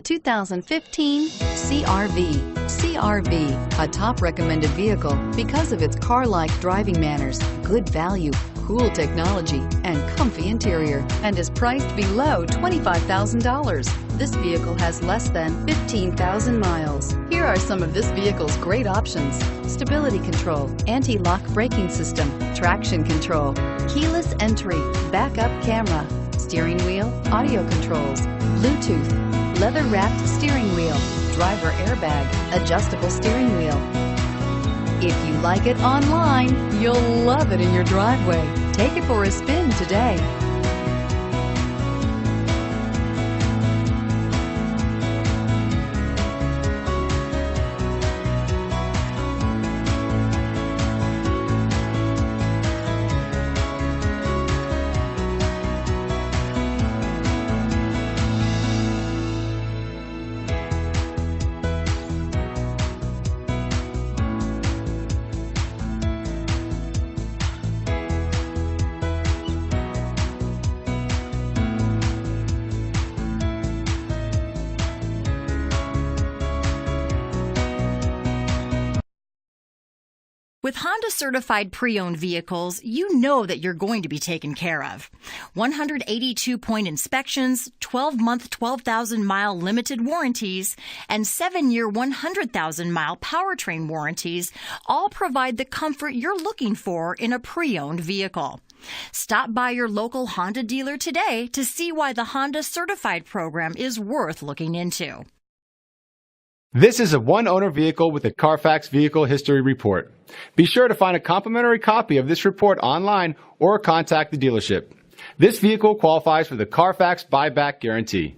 2015 CR-V. CR-V, a top recommended vehicle because of its car-like driving manners, good value, cool technology, and comfy interior, and is priced below $25,000. This vehicle has less than 15,000 miles. Here are some of this vehicle's great options: stability control, anti-lock braking system, traction control, keyless entry, backup camera, steering wheel audio controls, Bluetooth, leather-wrapped steering wheel, driver airbag, adjustable steering wheel. If you like it online, you'll love it in your driveway. Take it for a spin today. With Honda certified pre-owned vehicles, you know that you're going to be taken care of. 182-point inspections, 12-month 12,000-mile limited warranties, and 7-year 100,000-mile powertrain warranties all provide the comfort you're looking for in a pre-owned vehicle. Stop by your local Honda dealer today to see why the Honda certified program is worth looking into. This is a one-owner vehicle with a Carfax Vehicle History Report. Be sure to find a complimentary copy of this report online or contact the dealership. This vehicle qualifies for the Carfax Buyback Guarantee.